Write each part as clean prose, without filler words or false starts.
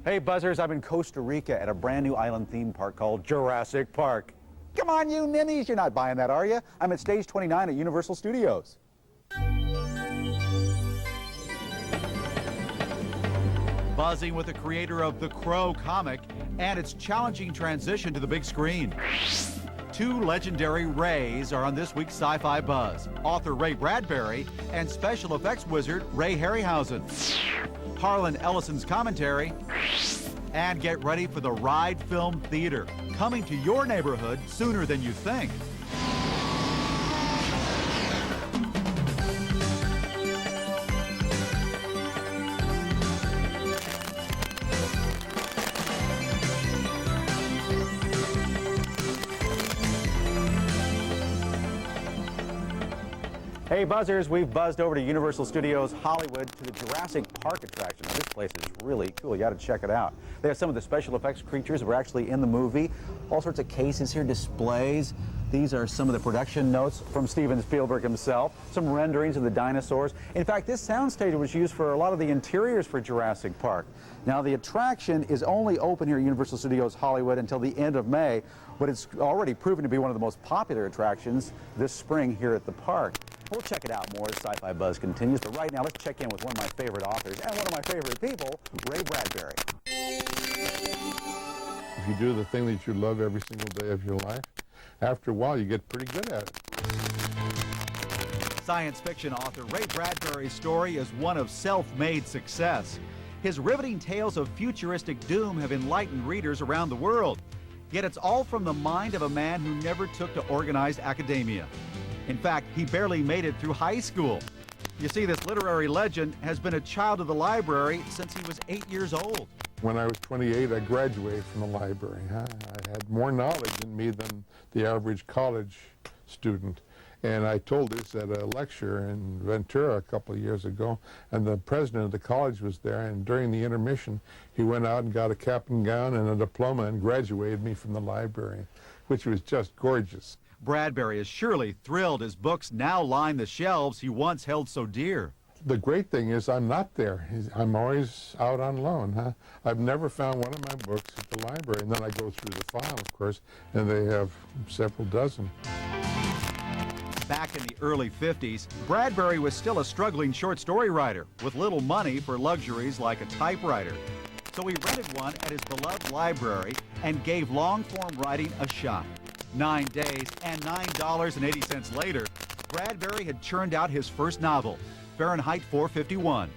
Hey Buzzers, I'm in Costa Rica at a brand new island theme park called Jurassic Park. Come on, you ninnies, you're not buying that, are you? I'm at stage 29 at Universal Studios. Buzzing with the creator of the Crow comic and its challenging transition to the big screen. Two legendary Rays are on this week's Sci-Fi Buzz. Author Ray Bradbury and special effects wizard Ray Harryhausen. Harlan Ellison's commentary. And get ready for the Ride Film Theater, coming to your neighborhood sooner than you think. Hey Buzzers, we've buzzed over to Universal Studios Hollywood to the Jurassic Park attraction. Now, this place is really cool. You got to check it out. They have some of the special effects creatures that were actually in the movie. All sorts of cases here, displays. These are some of the production notes from Steven Spielberg himself. Some renderings of the dinosaurs. In fact, this soundstage was used for a lot of the interiors for Jurassic Park. Now, the attraction is only open here at Universal Studios Hollywood until the end of May, but it's already proven to be one of the most popular attractions this spring here at the park. We'll check it out more as Sci-Fi Buzz continues, but right now let's check in with one of my favorite authors and one of my favorite people, Ray Bradbury. If you do the thing that you love every single day of your life, after a while you get pretty good at it. Science fiction author Ray Bradbury's story is one of self-made success. His riveting tales of futuristic doom have enlightened readers around the world. Yet it's all from the mind of a man who never took to organized academia. In fact, he barely made it through high school. You see, this literary legend has been a child of the library since he was 8 years old. When I was 28, I graduated from the library. I had more knowledge in me than the average college student. And I told this at a lecture in Ventura a couple of years ago, and the president of the college was there, and during the intermission, he went out and got a cap and gown and a diploma and graduated me from the library, which was just gorgeous. Bradbury is surely thrilled his books now line the shelves he once held so dear. The great thing is I'm not there. I'm always out on loan. I've never found one of my books at the library, and then I go through the file, of course, and they have several dozen. Back in the early 50s, Bradbury was still a struggling short story writer with little money for luxuries like a typewriter. So he rented one at his beloved library and gave long-form writing a shot. 9 days and $9.80 later, Bradbury had churned out his first novel, Fahrenheit 451.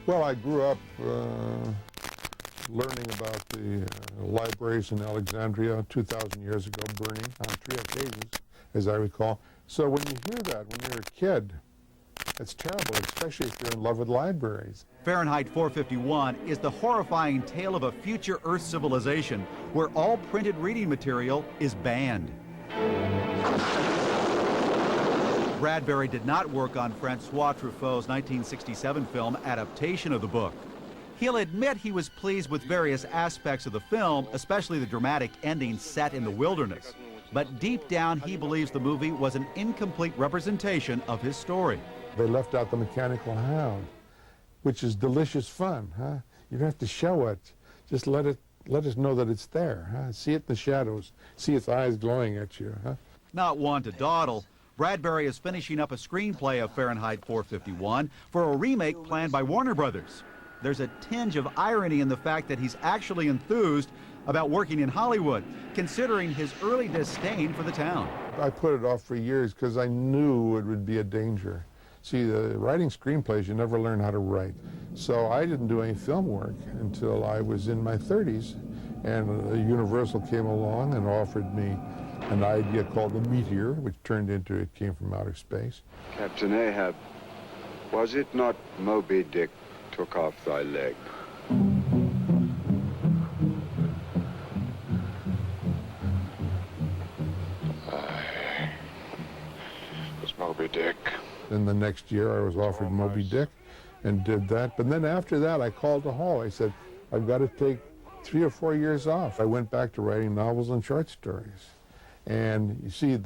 Well, I grew up learning about the libraries in Alexandria 2,000 years ago, burning on 3 occasions, as I recall. So when you hear that when you're a kid, it's terrible, especially if you're in love with libraries. Fahrenheit 451 is the horrifying tale of a future Earth civilization where all printed reading material is banned. Bradbury did not work on Francois Truffaut's 1967 film adaptation of the book. He'll admit he was pleased with various aspects of the film, especially the dramatic ending set in the wilderness. But deep down, he believes the movie was an incomplete representation of his story. They left out the mechanical hound, which is delicious fun. You don't have to show it. Just let us know that it's there. See it in the shadows. See its eyes glowing at you. Not one to dawdle, Bradbury is finishing up a screenplay of Fahrenheit 451 for a remake planned by Warner Brothers. There's a tinge of irony in the fact that he's actually enthused about working in Hollywood, considering his early disdain for the town. I put it off for years because I knew it would be a danger. See, writing screenplays, you never learn how to write. So I didn't do any film work until I was in my 30s, and Universal came along and offered me an idea called the Meteor, which turned into It Came from Outer Space. Captain Ahab, was it not Moby Dick took off thy leg? Was Moby Dick. Then the next year I was offered Moby Dick and did that. But then after that I called the hall. I said, I've got to take 3 or 4 years off. I went back to writing novels and short stories. And you see,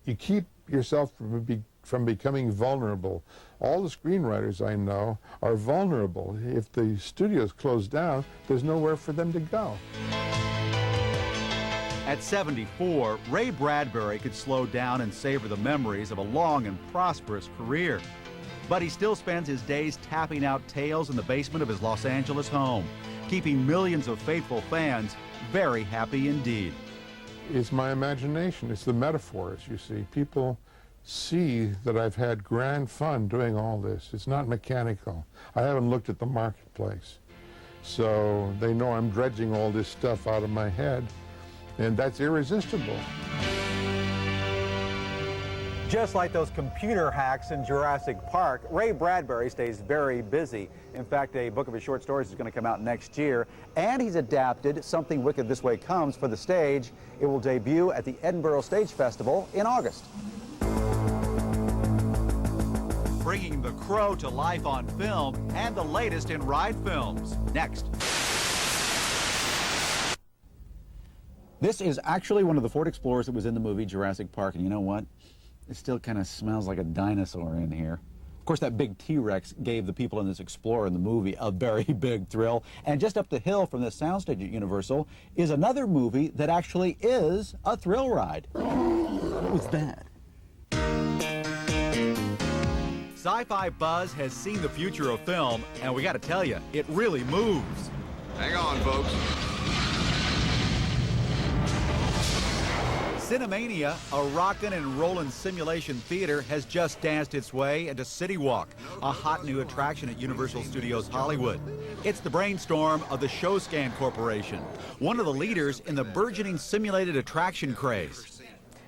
you keep yourself from from becoming vulnerable. All the screenwriters I know are vulnerable. If the studios close down, there's nowhere for them to go. At 74, Ray Bradbury could slow down and savor the memories of a long and prosperous career. But he still spends his days tapping out tales in the basement of his Los Angeles home, keeping millions of faithful fans very happy indeed. It's my imagination. It's the metaphors, you see. People see that I've had grand fun doing all this. It's not mechanical. I haven't looked at the marketplace. So they know I'm dredging all this stuff out of my head, and that's irresistible. Just like those computer hacks in Jurassic Park, Ray Bradbury stays very busy. In fact, a book of his short stories is going to come out next year, and he's adapted Something Wicked This Way Comes for the stage. It will debut at the Edinburgh Stage Festival in August. Bringing The Crow to life on film and the latest in ride films. Next. This is actually one of the Ford Explorers that was in the movie Jurassic Park, and you know what? It still kind of smells like a dinosaur in here. Of course, that big T-Rex gave the people in this Explorer in the movie a very big thrill. And just up the hill from this soundstage at Universal is another movie that actually is a thrill ride. What was that? Sci-Fi Buzz has seen the future of film, and we got to tell you, it really moves. Hang on, folks. Cinemania, a rockin' and rollin' simulation theater, has just danced its way into City Walk, a hot new attraction at Universal Studios Hollywood. It's the brainstorm of the ShowScan Corporation, one of the leaders in the burgeoning simulated attraction craze.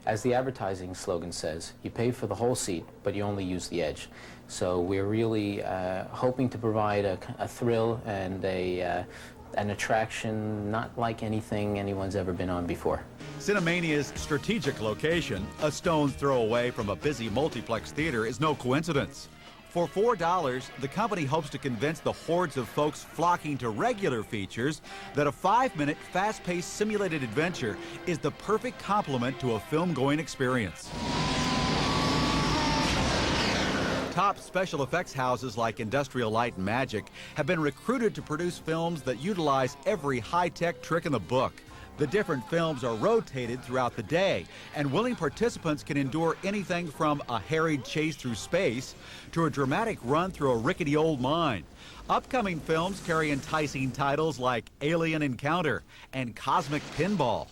As the advertising slogan says, you pay for the whole seat, but you only use the edge. So we're really hoping to provide a thrill and an attraction not like anything anyone's ever been on before. Cinemania's strategic location, a stone's throw away from a busy multiplex theater, is no coincidence. For $4, the company hopes to convince the hordes of folks flocking to regular features that a 5-minute, fast-paced simulated adventure is the perfect complement to a film-going experience. Top special effects houses like Industrial Light and Magic have been recruited to produce films that utilize every high-tech trick in the book. The different films are rotated throughout the day, and willing participants can endure anything from a harried chase through space to a dramatic run through a rickety old mine. Upcoming films carry enticing titles like Alien Encounter and Cosmic Pinball.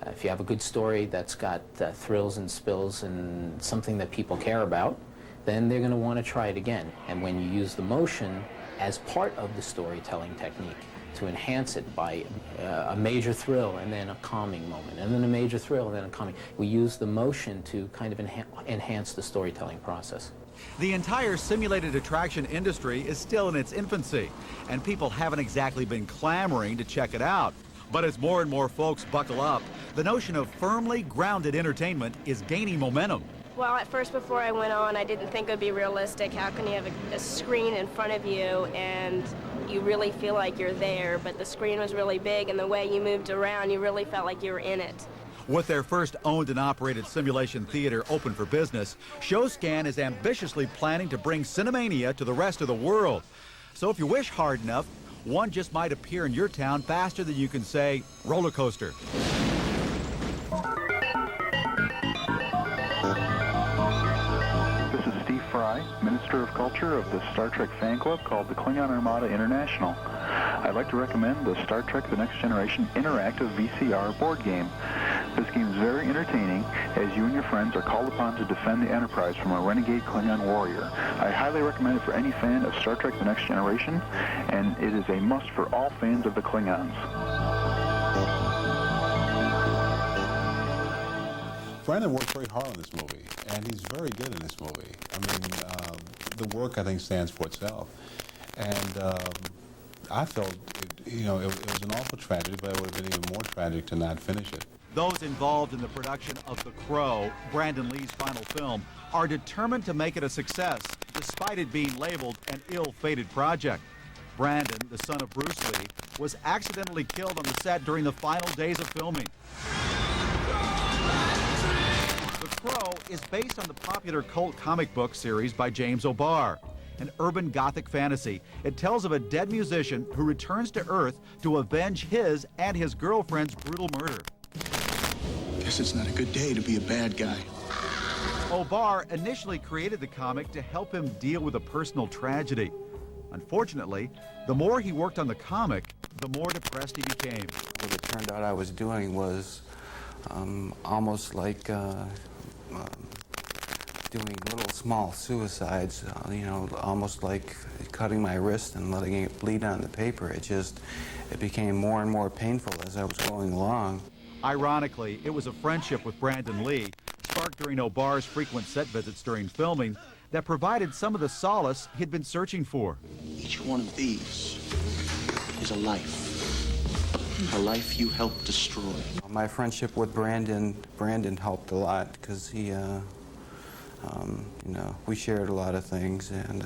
If you have a good story that's got thrills and spills and something that people care about, then they're going to want to try it again. And when you use the motion as part of the storytelling technique, to enhance it by a major thrill and then a calming moment, and then a major thrill and then a calming. We use the motion to kind of enhance the storytelling process. The entire simulated attraction industry is still in its infancy, and people haven't exactly been clamoring to check it out. But as more and more folks buckle up, the notion of firmly grounded entertainment is gaining momentum. Well, at first, before I went on, I didn't think it would be realistic. How can you have a screen in front of you and you really feel like you're there, but the screen was really big, and the way you moved around, you really felt like you were in it. With their first owned and operated simulation theater open for business, ShowScan is ambitiously planning to bring Cinemania to the rest of the world. So if you wish hard enough, one just might appear in your town faster than you can say, roller coaster. Minister of Culture of the Star Trek fan club called the Klingon Armada International. I'd like to recommend the Star Trek The Next Generation interactive VCR board game. This game is very entertaining as you and your friends are called upon to defend the Enterprise from a renegade Klingon warrior. I highly recommend it for any fan of Star Trek The Next Generation, and it is a must for all fans of the Klingons. Brandon worked very hard on this movie, and he's very good in this movie. I mean, the work, I think, stands for itself. And I felt, it was an awful tragedy, but it would have been even more tragic to not finish it. Those involved in the production of The Crow, Brandon Lee's final film, are determined to make it a success, despite it being labeled an ill-fated project. Brandon, the son of Bruce Lee, was accidentally killed on the set during the final days of filming. But Crow is based on the popular cult comic book series by James O'Barr, an urban gothic fantasy. It tells of a dead musician who returns to Earth to avenge his and his girlfriend's brutal murder. Guess it's not a good day to be a bad guy. O'Barr initially created the comic to help him deal with a personal tragedy. Unfortunately, the more he worked on the comic, the more depressed he became. What it turned out I was doing was almost like doing little small suicides, you know, almost like cutting my wrist and letting it bleed on the paper. It became more and more painful as I was going along. Ironically, it was a friendship with Brandon Lee, sparked during O'Barr's frequent set visits during filming, that provided some of the solace he'd been searching for. Each one of these is a life you helped destroy. My friendship with Brandon helped a lot because he, you know, we shared a lot of things, and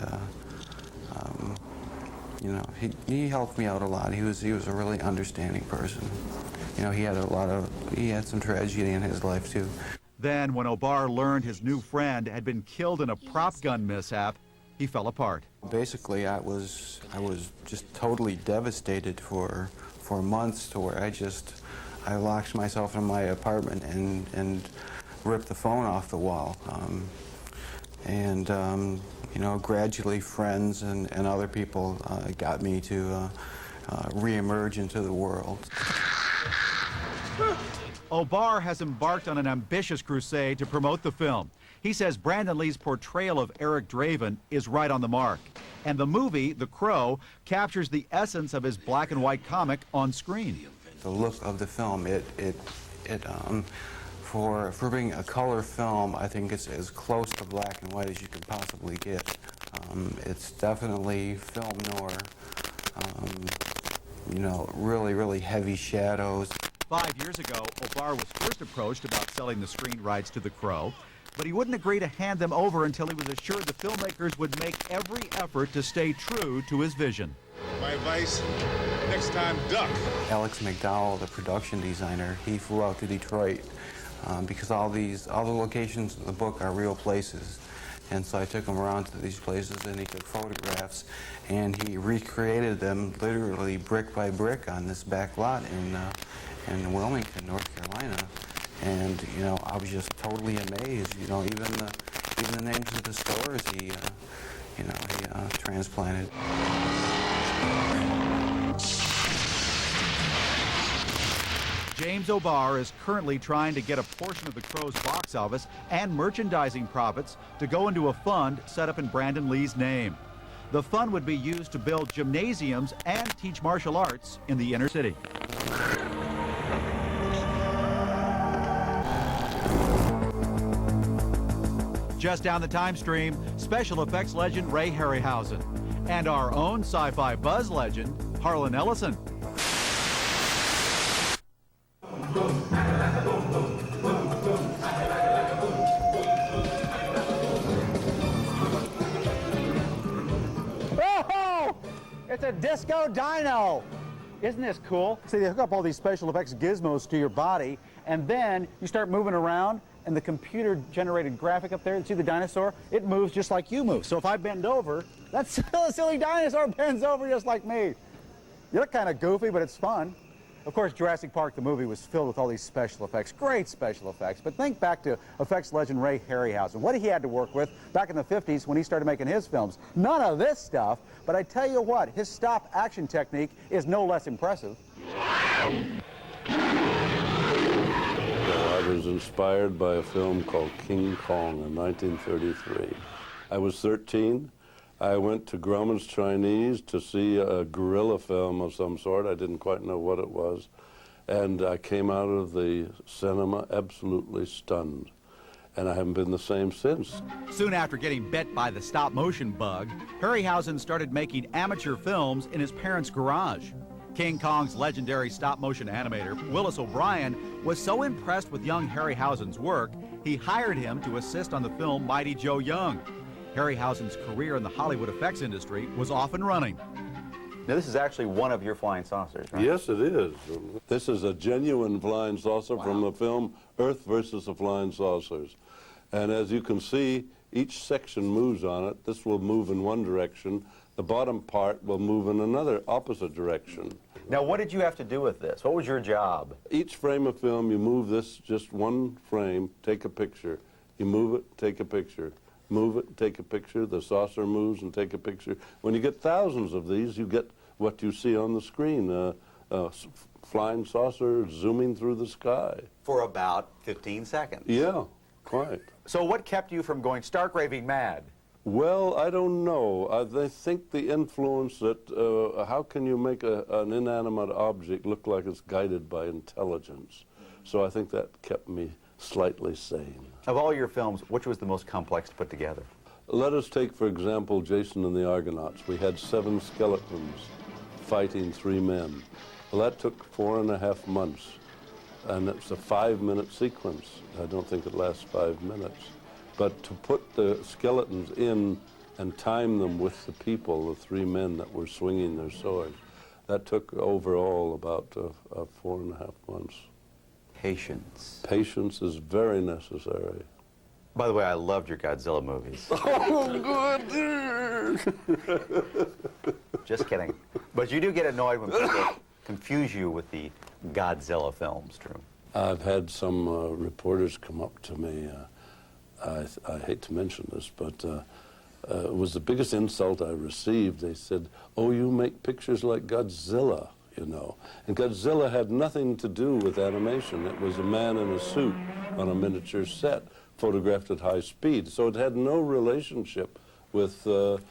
you know, he helped me out a lot. He was a really understanding person. You know, he had some tragedy in his life too. Then, when O'Barr learned his new friend had been killed in a prop gun mishap, he fell apart. Basically, I was just totally devastated for months, to where I locked myself in my apartment and ripped the phone off the wall. You know, gradually friends and other people got me to reemerge into the world. O'Barr has embarked on an ambitious crusade to promote the film. He says Brandon Lee's portrayal of Eric Draven is right on the mark. And the movie, The Crow, captures the essence of his black and white comic on screen. The look of the film, for being a color film, I think it's as close to black and white as you can possibly get. It's definitely film noir. You know, really, really heavy shadows. 5 years ago, O'Barr was first approached about selling the screen rights to The Crow, but he wouldn't agree to hand them over until he was assured the filmmakers would make every effort to stay true to his vision. My advice, next time, duck. Alex McDowell, the production designer, he flew out to Detroit because all the locations in the book are real places. And so I took him around to these places, and he took photographs, and he recreated them literally brick by brick on this back lot in Wilmington, North Carolina. And, you know, I was just totally amazed. You know, even the names of the stores he transplanted. James O'Barr is currently trying to get a portion of The Crow's box office and merchandising profits to go into a fund set up in Brandon Lee's name. The fund would be used to build gymnasiums and teach martial arts in the inner city. Just down the time stream, special effects legend Ray Harryhausen and our own sci-fi buzz legend, Harlan Ellison. Oh, it's a disco dino. Isn't this cool? See, they hook up all these special effects gizmos to your body, and then you start moving around, and the computer-generated graphic up there, see the dinosaur? It moves just like you move. So if I bend over, that silly dinosaur bends over just like me. You look kind of goofy, but it's fun. Of course, Jurassic Park, the movie, was filled with all these special effects, great special effects. But think back to effects legend Ray Harryhausen, what he had to work with back in the 50s when he started making his films. None of this stuff, but I tell you what, his stop action technique is no less impressive. I was inspired by a film called King Kong in 1933. I was 13. I went to Grauman's Chinese to see a guerrilla film of some sort. I didn't quite know what it was. And I came out of the cinema absolutely stunned. And I haven't been the same since. Soon after getting bit by the stop-motion bug, Harryhausen started making amateur films in his parents' garage. King Kong's legendary stop-motion animator, Willis O'Brien, was so impressed with young Harryhausen's work, he hired him to assist on the film Mighty Joe Young. Harryhausen's career in the Hollywood effects industry was off and running. Now, this is actually one of your flying saucers, right? Yes, it is. This is a genuine flying saucer from the film Earth versus the Flying Saucers. And as you can see, each section moves on it. This will move in one direction. The bottom part will move in another opposite direction. Now, what did you have to do with this? What was your job? Each frame of film, you move this, just one frame, take a picture. You move it, take a picture. Move it, take a picture. The saucer moves and take a picture. When you get thousands of these, you get what you see on the screen, flying saucer zooming through the sky. For about 15 seconds. Yeah, quite. So what kept you from going stark raving mad? Well, I don't know. I think the influence that, how can you make an inanimate object look like it's guided by intelligence? So I think that kept me slightly sane. Of all your films, which was the most complex to put together? Let us take, for example, Jason and the Argonauts. We had 7 skeletons fighting 3 men. Well, that took 4.5 months, and it's a 5-minute sequence. I don't think it lasts 5 minutes. But to put the skeletons in and time them with the people, the 3 men that were swinging their swords, that took overall about 4.5 months. Patience. Patience is very necessary. By the way, I loved your Godzilla movies. Oh, good! Just kidding. But you do get annoyed when people confuse you with the Godzilla films, Drew. I've had some reporters come up to me. I hate to mention this, but it was the biggest insult I received. They said, "Oh, you make pictures like Godzilla, you know." And Godzilla had nothing to do with animation. It was a man in a suit on a miniature set, photographed at high speed. So it had no relationship with the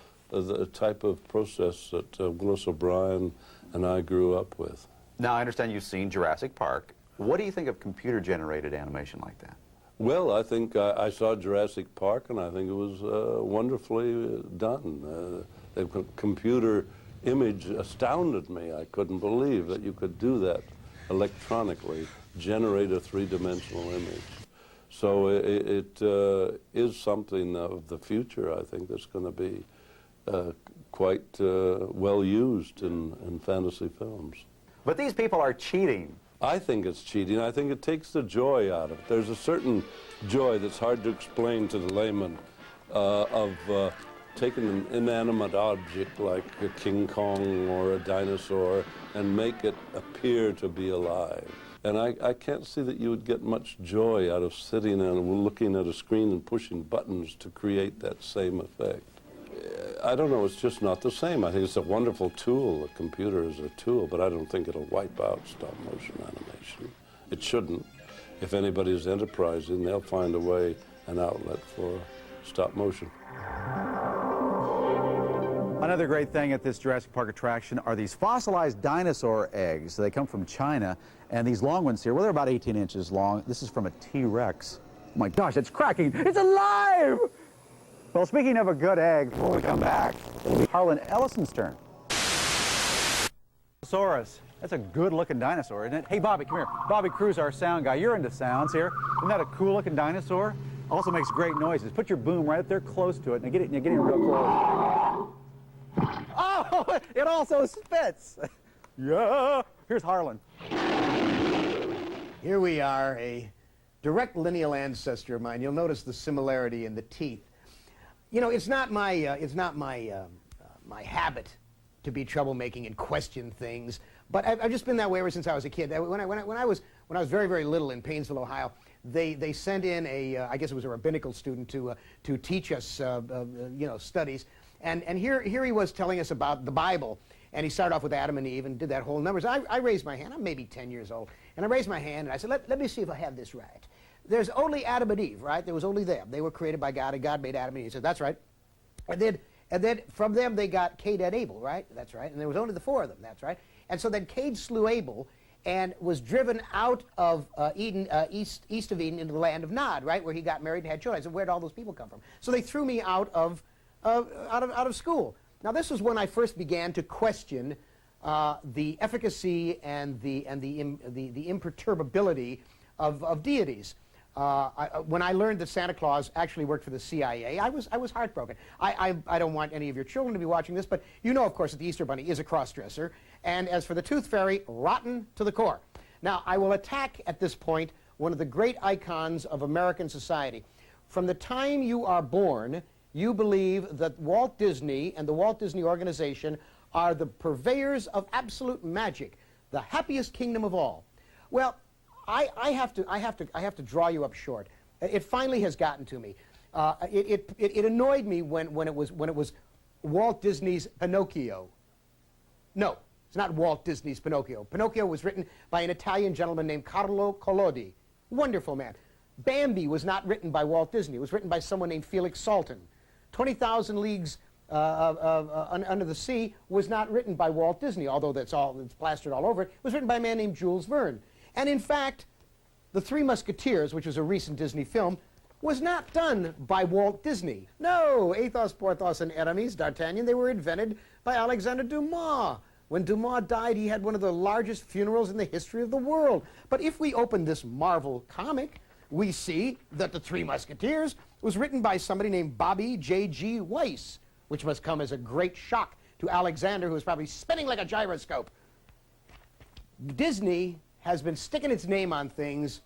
type of process that Willis O'Brien and I grew up with. Now, I understand you've seen Jurassic Park. What do you think of computer-generated animation like that? Well, I think I saw Jurassic Park, and I think it was wonderfully done. The computer image astounded me. I couldn't believe that you could do that electronically, generate a 3-dimensional image. So it is something of the future, I think, that's going to be quite well used in fantasy films. But these people are cheating. I think it's cheating. I think it takes the joy out of it. There's a certain joy that's hard to explain to the layman of taking an inanimate object like a King Kong or a dinosaur and make it appear to be alive. And I can't see that you would get much joy out of sitting and looking at a screen and pushing buttons to create that same effect. I don't know, it's just not the same. I think it's a wonderful tool. A computer is a tool, but I don't think it'll wipe out stop-motion animation. It shouldn't. If anybody's enterprising, they'll find a way, an outlet for stop-motion. Another great thing at this Jurassic Park attraction are these fossilized dinosaur eggs. They come from China, and these long ones here, well, they're about 18 inches long. This is from a T-Rex. Oh my gosh, it's cracking! It's alive! Well, speaking of a good egg, before we come back, it'll be Harlan Ellison's turn. Saurus. That's a good-looking dinosaur, isn't it? Hey, Bobby, come here. Bobby Cruz, our sound guy. You're into sounds here. Isn't that a cool-looking dinosaur? Also makes great noises. Put your boom right up there close to it. Now get it real close. Oh, it also spits. Yeah. Here's Harlan. Here we are, a direct lineal ancestor of mine. You'll notice the similarity in the teeth. You know, it's not my my habit to be troublemaking and question things, but I've just been that way ever since I was a kid. When I was very, very little in Painesville, Ohio, they sent in I guess it was a rabbinical student to teach us you know, studies, and here he was telling us about the Bible, and he started off with Adam and Eve and did that whole numbers. I raised my hand. I'm maybe 10 years old, and I raised my hand and I said, let me see if I have this right. There's only Adam and Eve, right? There was only them. They were created by God, and God made Adam and Eve. He said, that's right. And then from them they got Cain and Abel, right? That's right. And there was only the 4 of them. That's right. And so then Cain slew Abel and was driven out of Eden, east of Eden, into the land of Nod, right, where he got married and had children. I said, where'd all those people come from? So they threw me out of school. Now this was when I first began to question the efficacy and the imperturbability of deities. When I learned that Santa Claus actually worked for the CIA, I was heartbroken. I don't want any of your children to be watching this, but you know, of course, that the Easter Bunny is a cross-dresser. And as for the Tooth Fairy, rotten to the core. Now, I will attack at this point one of the great icons of American society. From the time you are born, you believe that Walt Disney and the Walt Disney Organization are the purveyors of absolute magic, the happiest kingdom of all. Well, I have to draw you up short. It finally has gotten to me. It annoyed me when it was Walt Disney's Pinocchio. No, it's not Walt Disney's Pinocchio. Pinocchio was written by an Italian gentleman named Carlo Collodi. Wonderful man. Bambi was not written by Walt Disney. It was written by someone named Felix Salten. 20,000 Leagues Under the Sea was not written by Walt Disney, although it's plastered all over it. It was written by a man named Jules Verne. And in fact, The Three Musketeers, which was a recent Disney film, was not done by Walt Disney. No, Athos, Porthos, and Aramis, D'Artagnan, they were invented by Alexandre Dumas. When Dumas died, he had one of the largest funerals in the history of the world. But if we open this Marvel comic, we see that The Three Musketeers was written by somebody named Bobby J.G. Weiss, which must come as a great shock to Alexander, who was probably spinning like a gyroscope. Disney has been sticking its name on things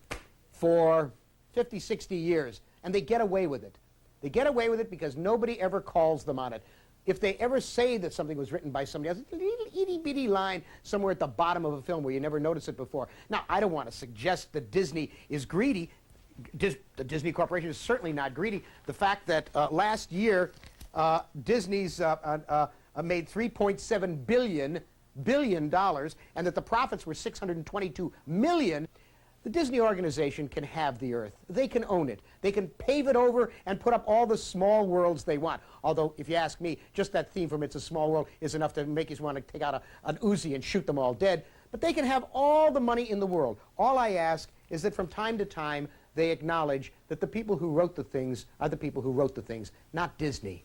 for 50, 60 years, and they get away with it. They get away with it because nobody ever calls them on it. If they ever say that something was written by somebody else, a little itty-bitty line somewhere at the bottom of a film where you never notice it before. Now, I don't want to suggest that Disney is greedy. The Disney Corporation is certainly not greedy. The fact that last year Disney's made $3.7 billion, and that the profits were $622 million, the Disney organization can have the earth. They can own it. They can pave it over and put up all the small worlds they want. Although, if you ask me, just that theme from It's a Small World is enough to make you want to take out an Uzi and shoot them all dead. But they can have all the money in the world. All I ask is that from time to time, they acknowledge that the people who wrote the things are the people who wrote the things, not Disney.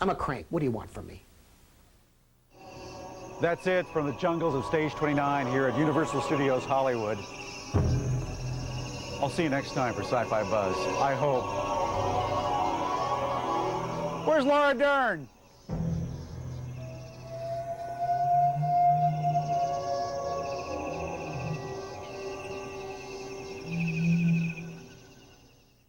I'm a crank. What do you want from me? That's it from the jungles of Stage 29 here at Universal Studios Hollywood. I'll see you next time for Sci-Fi Buzz. I hope. Where's Laura Dern?